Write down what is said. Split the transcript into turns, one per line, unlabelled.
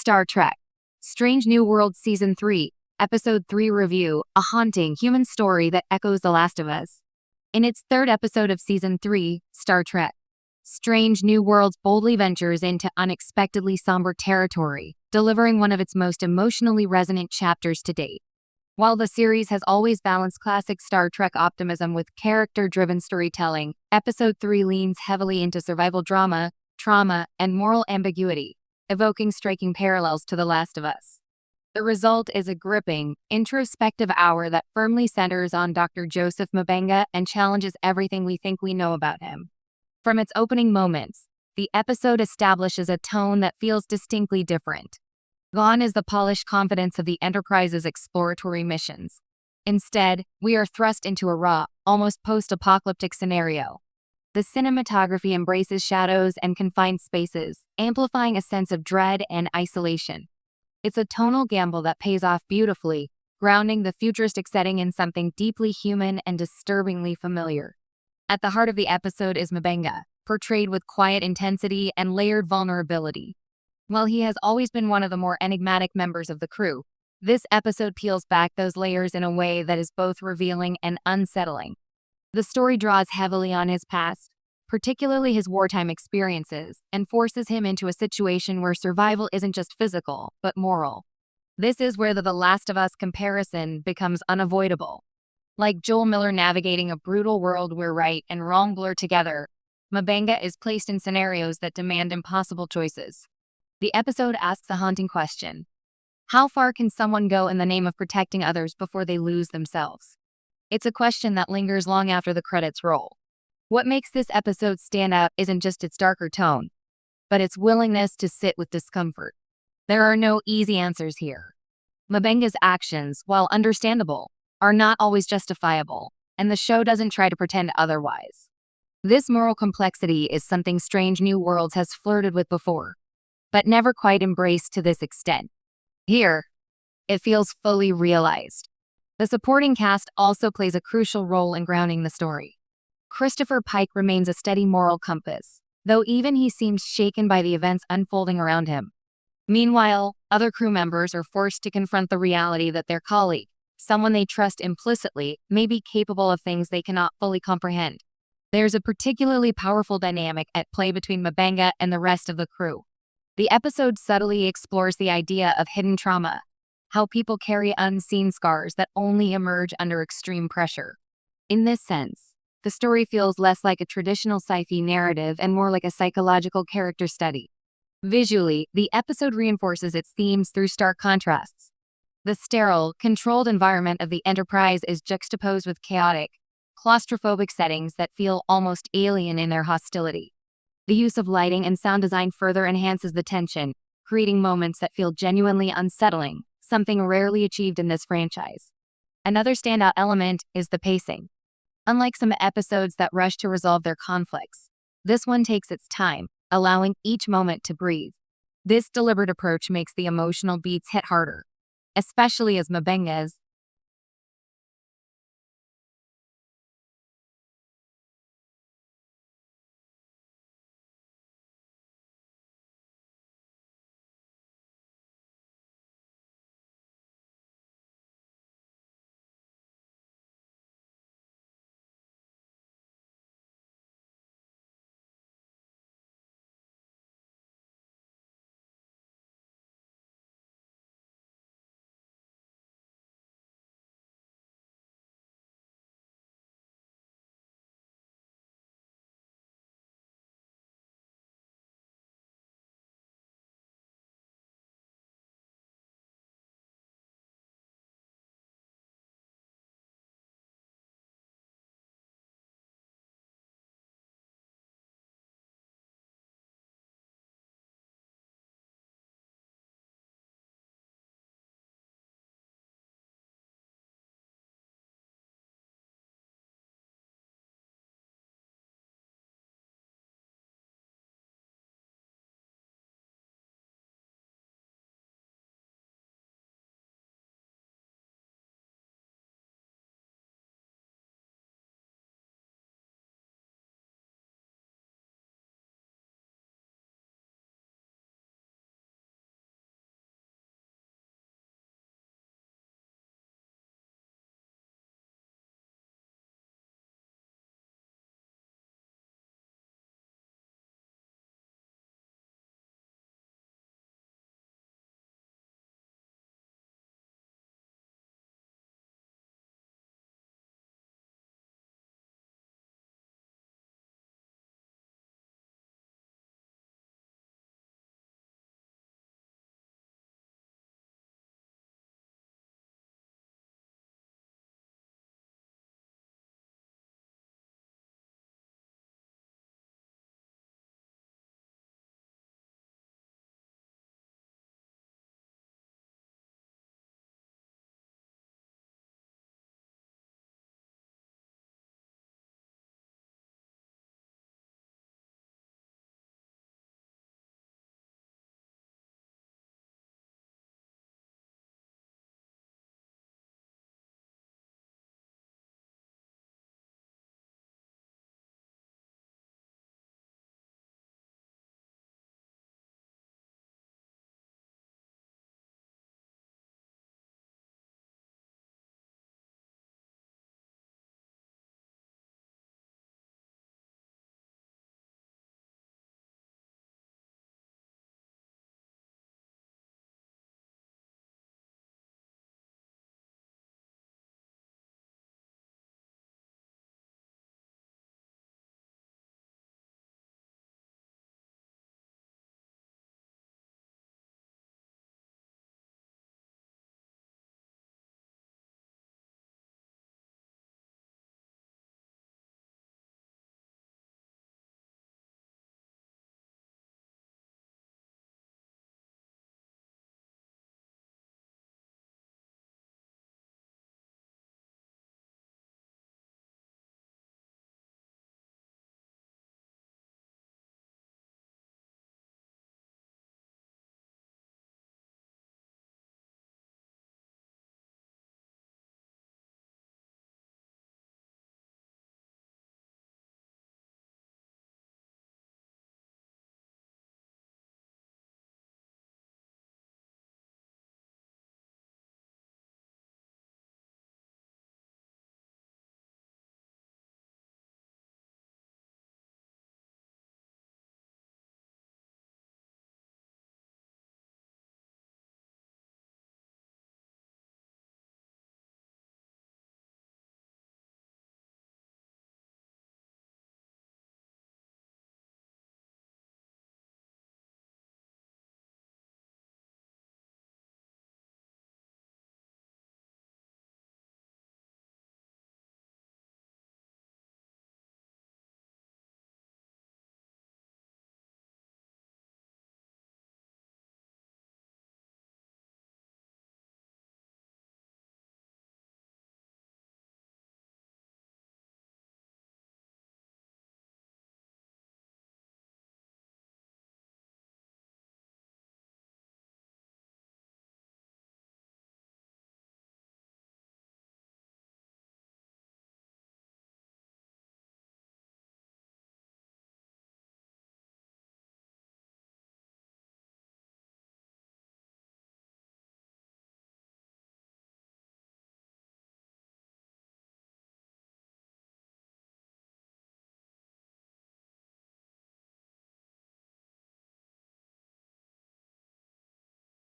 Star Trek Strange New Worlds Season 3, Episode 3 Review, a haunting human story that echoes The Last of Us. In its third episode of Season 3, Star Trek Strange New Worlds boldly ventures into unexpectedly somber territory, delivering one of its most emotionally resonant chapters to date. While the series has always balanced classic Star Trek optimism with character-driven storytelling, Episode 3 leans heavily into survival drama, trauma, and moral ambiguity, evoking striking parallels to The Last of Us. The result is a gripping, introspective hour that firmly centers on Dr. Joseph Mbenga and challenges everything we think we know about him. From its opening moments, the episode establishes a tone that feels distinctly different. Gone is the polished confidence of the Enterprise's exploratory missions. Instead, we are thrust into a raw, almost post-apocalyptic scenario. The cinematography embraces shadows and confined spaces, amplifying a sense of dread and isolation. It's a tonal gamble that pays off beautifully, grounding the futuristic setting in something deeply human and disturbingly familiar. At the heart of the episode is Mbenga, portrayed with quiet intensity and layered vulnerability. While he has always been one of the more enigmatic members of the crew, this episode peels back those layers in a way that is both revealing and unsettling. The story draws heavily on his past, particularly his wartime experiences, and forces him into a situation where survival isn't just physical, but moral. This is where the Last of Us comparison becomes unavoidable. Like Joel Miller navigating a brutal world where right and wrong blur together, Mbenga is placed in scenarios that demand impossible choices. The episode asks a haunting question. How far can someone go in the name of protecting others before they lose themselves? It's a question that lingers long after the credits roll. What makes this episode stand out isn't just its darker tone, but its willingness to sit with discomfort. There are no easy answers here. Mbenga's actions, while understandable, are not always justifiable, and the show doesn't try to pretend otherwise. This moral complexity is something Strange New Worlds has flirted with before, but never quite embraced to this extent. Here, it feels fully realized. The supporting cast also plays a crucial role in grounding the story. Christopher Pike remains a steady moral compass, though even he seems shaken by the events unfolding around him. Meanwhile, other crew members are forced to confront the reality that their colleague, someone they trust implicitly, may be capable of things they cannot fully comprehend. There's a particularly powerful dynamic at play between Mbenga and the rest of the crew. The episode subtly explores the idea of hidden trauma, how people carry unseen scars that only emerge under extreme pressure. In this sense, the story feels less like a traditional sci-fi narrative and more like a psychological character study. Visually, the episode reinforces its themes through stark contrasts. The sterile, controlled environment of the Enterprise is juxtaposed with chaotic, claustrophobic settings that feel almost alien in their hostility. The use of lighting and sound design further enhances the tension, creating moments that feel genuinely unsettling, something rarely achieved in this franchise. Another standout element is the pacing. Unlike some episodes that rush to resolve their conflicts, this one takes its time, allowing each moment to breathe. This deliberate approach makes the emotional beats hit harder, especially as Mbenga's